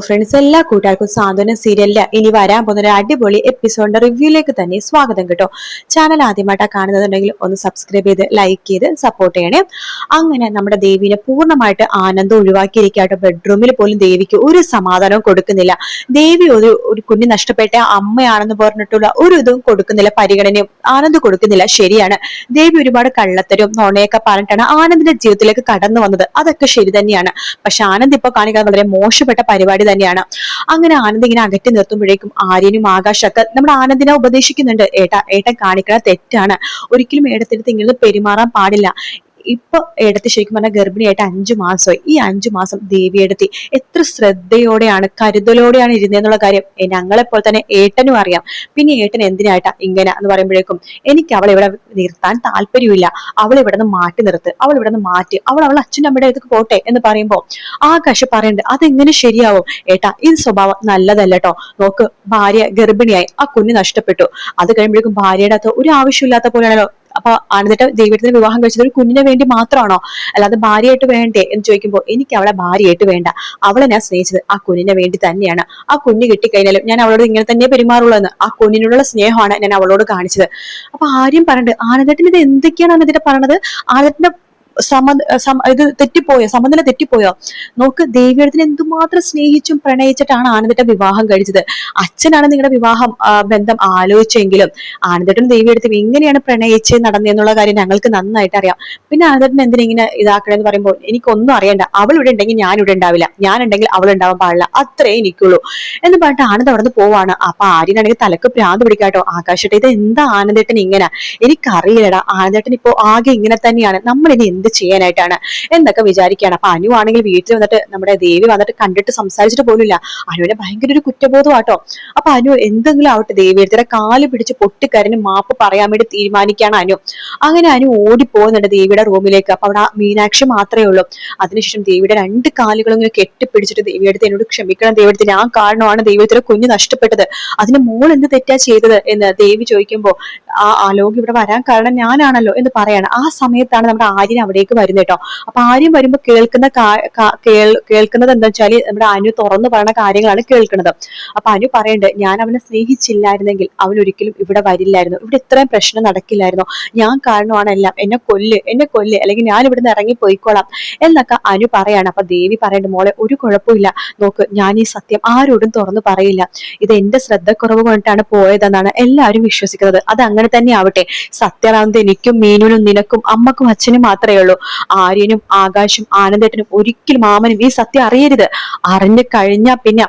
Friends, എല്ലാ കൂട്ടുകാർക്കും സാന്ത്വന സീരിയലില് ഇനി വരാൻ പോകുന്ന ഒരു അടിപൊളി എപ്പിസോഡിന്റെ റിവ്യൂയിലേക്ക് തന്നെ സ്വാഗതം കേട്ടോ. ചാനൽ ആദ്യമായിട്ടാണ് കാണുന്നുണ്ടെങ്കിൽ ഒന്ന് സബ്സ്ക്രൈബ് ചെയ്ത് ലൈക്ക് ചെയ്ത് സപ്പോർട്ട് ചെയ്യണേ. അങ്ങനെ നമ്മുടെ ദേവിനെ പൂർണ്ണമായിട്ട് ആനന്ദം ഒഴിവാക്കിയിരിക്കാട്ടോ. ബെഡ്റൂമിൽ പോലും ദേവിക്ക് ഒരു സമാധാനവും കൊടുക്കുന്നില്ല. ദേവി ഒരു കുഞ്ഞ് നഷ്ടപ്പെട്ട അമ്മയാണെന്ന് പറഞ്ഞിട്ടുള്ള ഒരു ഇതും കൊടുക്കുന്നില്ല, പരിഗണനയും ആനന്ദ് കൊടുക്കുന്നില്ല. ശരിയാണ്, ദേവി ഒരുപാട് കള്ളത്തരും നുണയൊക്കെ പറഞ്ഞിട്ടാണ് ആനന്ദിന്റെ ജീവിതത്തിലേക്ക് കടന്നു വന്നത്. അതൊക്കെ ശരി തന്നെയാണ്. പക്ഷെ ആനന്ദ് ഇപ്പൊ കാണിക്കാൻ വളരെ മോശപ്പെട്ട പരിപാടി തന്നെയാണ്. അങ്ങനെ ആനന്ദ് ഇങ്ങനെ അകറ്റി നിർത്തുമ്പോഴേക്കും ആര്യനും ആകാശൊക്കെ നമ്മുടെ ആനന്ദിനെ ഉപദേശിക്കുന്നുണ്ട്. ഏട്ടൻ കാണിക്കണ തെറ്റാണ്, ഒരിക്കലും ഏടത്തിനടുത്ത് ഇങ്ങനെ പെരുമാറാൻ പാടില്ല. ഇപ്പൊ ഏടത്തി ശരിക്കും പറഞ്ഞാൽ ഗർഭിണിയായിട്ട് 5 മാസമായി. ഈ 5 മാസം ദേവിയെടുത്തി എത്ര ശ്രദ്ധയോടെയാണ് കരുതലോടെയാണ് ഇരുന്നതെന്നുള്ള കാര്യം ഞങ്ങളെപ്പോലെ തന്നെ ഏട്ടനും അറിയാം. പിന്നെ ഏട്ടൻ എന്തിനായിട്ടാ ഇങ്ങനെ എന്ന് പറയുമ്പോഴേക്കും എനിക്ക് അവളെ ഇവിടെ നിർത്താൻ താല്പര്യമില്ല, അവളെ ഇവിടെ നിന്ന് മാറ്റി നിർത്ത്, അവൾ ഇവിടെ നിന്ന് മാറ്റി, അവൾ അച്ഛൻ്റെ അമ്മയുടെ അടുത്ത് പോട്ടെ എന്ന് പറയുമ്പോ ആകാശ് പറയണ്ട് അതെങ്ങനെ ശരിയാവും ഏട്ടാ, ഈ സ്വഭാവം നല്ലതല്ല കേട്ടോ. നോക്ക്, ഭാര്യ ഗർഭിണിയായി, ആ കുഞ്ഞ് നഷ്ടപ്പെട്ടു. അത് കഴിയുമ്പോഴേക്കും ഭാര്യയുടെ അകത്ത് ഒരു ആവശ്യമില്ലാത്ത പോലെയാണല്ലോ. അപ്പൊ ആനന്ദിന്റെ ദൈവത്തിന് വിവാഹം കഴിച്ചത് ഒരു കുഞ്ഞിനെ വേണ്ടി മാത്രമാണോ, അല്ലാതെ ഭാര്യയായിട്ട് വേണ്ടേ എന്ന് ചോദിക്കുമ്പോൾ എനിക്ക് അവളെ ഭാര്യയായിട്ട് വേണ്ട, അവളെ ഞാൻ സ്നേഹിച്ചത് ആ കുഞ്ഞിനെ വേണ്ടി തന്നെയാണ്. ആ കുഞ്ഞ് കിട്ടിക്കഴിഞ്ഞാലും ഞാൻ അവളോട് ഇങ്ങനെ തന്നെ പെരുമാറുള്ളൂ എന്ന്, ആ കുഞ്ഞിനോടുള്ള സ്നേഹമാണ് ഞാൻ അവളോട് കാണിച്ചത്. അപ്പൊ ആര്യം പറഞ്ഞിട്ട് ആനന്ദത്തിന് ഇത് എന്തൊക്കെയാണ് ആനന്ദിന്റെ പറഞ്ഞത്, ആനന്ദത്തിന്റെ ഇത് തെറ്റിപ്പോയോ, സമനില തെറ്റിപ്പോയോ? നോക്ക്, ദേവിയെടുത്തിന് എന്തുമാത്രം സ്നേഹിച്ചും പ്രണയിച്ചിട്ടാണ് ആനന്ദിന്റെ വിവാഹം കഴിച്ചത്. അച്ഛനാണ് നിങ്ങളുടെ വിവാഹം ബന്ധം ആലോചിച്ചെങ്കിലും ആനന്ദേട്ടനും ദേവിയെടുത്തും എങ്ങനെയാണ് പ്രണയിച്ച് നടന്നെന്നുള്ള കാര്യം ഞങ്ങൾക്ക് നന്നായിട്ട് അറിയാം. പിന്നെ ആനന്ദേട്ടൻ എന്തിനിങ്ങനെ ഇതാക്കണെന്ന് പറയുമ്പോൾ എനിക്കൊന്നും അറിയണ്ട, അവൾ ഇവിടെ ഉണ്ടെങ്കിൽ ഞാൻ ഇവിടെ ഉണ്ടാവില്ല, ഞാൻ ഉണ്ടെങ്കിൽ അവൾ ഉണ്ടാവാൻ പാടില്ല, അത്രേ എനിക്കുള്ളൂ എന്ന് പറഞ്ഞിട്ട് ആനന്ദ് അവിടെ നിന്ന് പോവാണ്. അപ്പൊ ആര്യനാണെങ്കിൽ തലക്ക് ഭ്രാന്ത് പിടിക്കാട്ടോ. ആകാശട്ടെ, ഇത് എന്താ ആനന്ദേട്ടൻ ഇങ്ങനെ, എനിക്കറിയില്ലടാ, ആനന്ദേട്ടൻ ഇപ്പോ ആകെ ഇങ്ങനെ തന്നെയാണ്, നമ്മൾ ഇനി എന്ത് ചെയ്യാനായിട്ടാണ് എന്നൊക്കെ വിചാരിക്കുകയാണ്. അപ്പൊ അനു ആണെങ്കിൽ വീട്ടിൽ വന്നിട്ട് നമ്മുടെ ദേവി വന്നിട്ട് കണ്ടിട്ട് സംസാരിച്ചിട്ട് പോലുമില്ല. അനുവിനെ ഭയങ്കര ഒരു കുറ്റബോധമാട്ടോ. അപ്പൊ അനു എന്തെങ്കിലും ആവട്ടെ ദേവി എടുത്തിട്ട് കാല് പിടിച്ച് പൊട്ടിക്കരഞ്ഞ് മാപ്പ് പറയാൻ വേണ്ടി തീരുമാനിക്കുകയാണ് അനു. അങ്ങനെ അനു ഓടിപ്പോകുന്നുണ്ട് ദേവിയുടെ റൂമിലേക്ക്. അപ്പൊ അവിടെ മീനാക്ഷി മാത്രമേ ഉള്ളൂ. അതിനുശേഷം ദേവിയുടെ 2 കാലുകളും ഇങ്ങനെ കെട്ടിപ്പിടിച്ചിട്ട് ദേവിയെടുത്ത് എന്നോട് ക്ഷമിക്കണം ദേവിയെടുത്ത്, ഞാൻ കാരണമാണ് ദൈവത്തിന്റെ കുഞ്ഞ് നഷ്ടപ്പെട്ടത്, അതിന് മോൾ എന്ത് തെറ്റാ ചെയ്തത് എന്ന് ദേവി ചോദിക്കുമ്പോ ആ ആലോക് ഇവിടെ വരാൻ കാരണം ഞാനാണല്ലോ എന്ന് പറയാണ്. ആ സമയത്താണ് നമ്മുടെ ആര്യൻ അവിടേക്ക് വരുന്നത് കേട്ടോ. അപ്പൊ ആര്യം വരുമ്പോ കേൾക്കുന്നത് എന്താ വെച്ചാല് നമ്മുടെ അനു തുറന്നു പറയുന്ന കാര്യങ്ങളാണ് കേൾക്കുന്നത്. അപ്പൊ അനു പറയണ്ട്, ഞാൻ അവനെ സ്നേഹിച്ചില്ലായിരുന്നെങ്കിൽ അവൻ ഒരിക്കലും ഇവിടെ വരില്ലായിരുന്നു, ഇവിടെ ഇത്രയും പ്രശ്നം നടക്കില്ലായിരുന്നു, ഞാൻ കാരണമാണ് എല്ലാം, എന്നെ കൊല്ല് അല്ലെങ്കിൽ ഞാൻ ഇവിടുന്ന് ഇറങ്ങി പോയിക്കോളാം എന്നൊക്കെ അനു പറയാണ്. അപ്പൊ ദേവി പറയണ്ട്, മോളെ ഒരു കുഴപ്പമില്ല, നോക്ക്, ഞാൻ ഈ സത്യം ആരോടും തുറന്നു പറയില്ല, ഇത് എന്റെ ശ്രദ്ധക്കുറവ് കൊണ്ടിട്ടാണ് പോയതെന്നാണ് എല്ലാവരും വിശ്വസിക്കുന്നത്. അത് അങ്ങനെ തന്നെ ആവട്ടെ, സത്യമാണെന്ന് എനിക്കും മീനുനും നിനക്കും അമ്മക്കും അച്ഛനും മാത്രമേ ഉള്ളൂ. ആര്യനും ആകാശും ആനന്ദേട്ടനും ഒരിക്കലും മാമനും ഈ സത്യം അറിയരുത്. അറിഞ്ഞു കഴിഞ്ഞാൽ പിന്നെ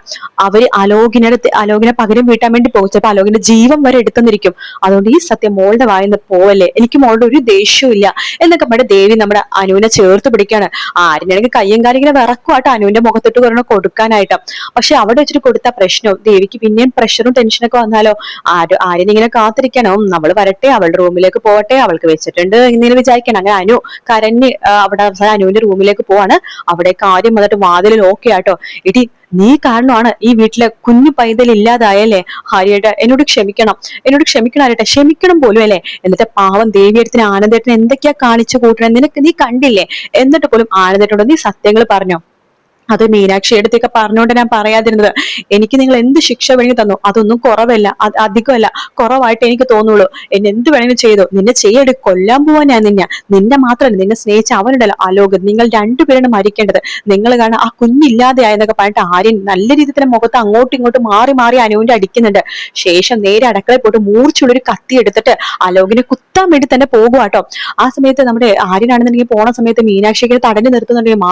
അവര് അലോകിനെ പകരം വീട്ടാൻ വേണ്ടി പോകും, ചിലപ്പോ അലോകിന്റെ ജീവൻ വരെ എടുത്തെന്നിരിക്കും. അതുകൊണ്ട് ഈ സത്യം മോളുടെ വായിന്ന് പോവല്ലേ, എനിക്ക് മോളുടെ ഒരു ദേഷ്യവും ഇല്ല എന്നൊക്കെ പറഞ്ഞ ദേവി നമ്മുടെ അനുവിനെ ചേർത്ത് പിടിക്കാണ്. ആര്യനാണെങ്കിൽ കയ്യും കാര്യം ഇങ്ങനെ വിറക്കുവാട്ടോ അനുവിന്റെ മുഖത്തിട്ട് കൊറോണ കൊടുക്കാനായിട്ട്. പക്ഷെ അവിടെ വെച്ചിട്ട് കൊടുത്ത പ്രശ്നവും ദേവിക്ക് പിന്നെയും പ്രഷറും ടെൻഷനൊക്കെ വന്നാലോ, ആര്യനിങ്ങനെ കാത്തിരിക്കണം, അവള് വരട്ടെ, അവളുടെ റൂമിലേക്ക് പോകട്ടെ, അവൾക്ക് വെച്ചിട്ടുണ്ട് ഇങ്ങനെ വിചാരിക്കണം. അങ്ങനെ അനു കരഞ്ഞ് അവിടെ അവസാനം അനുവിന്റെ റൂമിലേക്ക് പോവാണ്. അവിടെ കാര്യം വന്നിട്ട് വാതിലിൽ ഓക്കെ ആട്ടോ. ഇടി, നീ കാരണമാണ് ഈ വീട്ടിലെ കുഞ്ഞു പൈതൽ ഇല്ലാതായല്ലേ ഹരിയേട്ട, എന്നോട് ക്ഷമിക്കണം ആരട്ടെ, ക്ഷമിക്കണം പോലും അല്ലേ. എന്നിട്ട് പാവം ദേവിയെടുത്തിന് ആനന്ദേട്ടന് എന്തൊക്കെയാ കാണിച്ചു കൂട്ടണം, നീ കണ്ടില്ലേ, എന്നിട്ട് പോലും ആനന്ദേട്ടനോട് നീ സത്യങ്ങൾ പറഞ്ഞോ? അത് മീനാക്ഷി എടുത്തൊക്കെ പറഞ്ഞുകൊണ്ട് ഞാൻ പറയാതിരുന്നത്. എനിക്ക് നിങ്ങൾ എന്ത് ശിക്ഷ വേണമെങ്കിൽ തന്നു, അതൊന്നും കുറവല്ല, അധികമല്ല, കുറവായിട്ട് എനിക്ക് തോന്നുള്ളൂ. എന്നെ എന്ത് വേണമെങ്കിലും ചെയ്തോ, നിന്നെ ചെയ്യടി, കൊല്ലാൻ പോവാൻ ഞാൻ നിന്നെ മാത്രമല്ല, നിന്നെ സ്നേഹിച്ച അവനുണ്ടല്ലോ അലോക്, നിങ്ങൾ രണ്ടുപേരാണ് മരിക്കേണ്ടത്, നിങ്ങൾ കാരണം ആ കുഞ്ഞില്ലാതെയായെന്നൊക്കെ പറഞ്ഞിട്ട് ആര്യൻ നല്ല രീതിയിൽ തന്നെ മുഖത്ത് അങ്ങോട്ടും ഇങ്ങോട്ടും മാറി അനുവിന്റെ അടിക്കുന്നുണ്ട്. ശേഷം നേരെ അടുക്കളയിൽ പോയിട്ട് മൂർച്ചുള്ളൊരു കത്തി എടുത്തിട്ട് അലോകിനെ കുത്താൻ വേണ്ടി തന്നെ പോകുവാട്ടോ. ആ സമയത്ത് നമ്മുടെ ആര്യനാണെന്നുണ്ടെങ്കിൽ പോണ സമയത്ത് മീനാക്ഷിക്ക് തടഞ്ഞു നിർത്തുന്നുണ്ടെങ്കിൽ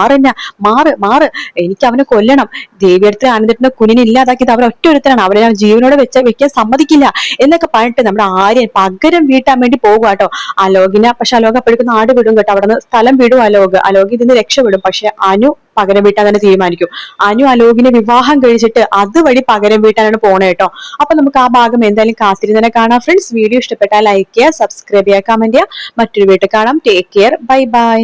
മാറ്, എനിക്ക് അവനെ കൊല്ലണം, ദേവിയെടുത്ത് ആനന്ദേട്ടന്റെ കുഞ്ഞിനെ ഇല്ലാതാക്കിയത് അവർ ഒറ്റൊരുത്തരാണ്, അവരെ ഞാൻ ജീവനോടെ വെക്കാൻ സമ്മതിക്കില്ല എന്നൊക്കെ പറഞ്ഞിട്ട് നമ്മുടെ ആര്യൻ പകരം വീട്ടാൻ വേണ്ടി പോകുവാട്ടോ അലോകിനെ. പക്ഷെ അലോക് അപ്പോഴേക്കും നാട് വിടും കേട്ടോ, അവിടെ നിന്ന് സ്ഥലം വിടും അലോക് ഇതിന് രക്ഷപ്പെടും. പക്ഷെ അനു പകരം വീട്ടാൻ തന്നെ തീരുമാനിക്കും. അനു അലോകിനെ വിവാഹം കഴിച്ചിട്ട് അതുവഴി പകരം വീട്ടാനാണ് പോണേ കേട്ടോ. അപ്പൊ നമുക്ക് ആ ഭാഗം എന്തായാലും കാത്തിരുന്ന് തന്നെ കാണാം ഫ്രണ്ട്സ്. വീഡിയോ ഇഷ്ടപ്പെട്ടാൽ ലൈക്ക് ചെയ്യുക, സബ്സ്ക്രൈബ് ചെയ്യുക, കമന്റ് ചെയ്യുക. മറ്റൊരു വീട്ടിൽ കാണാം. Take care, bye bye.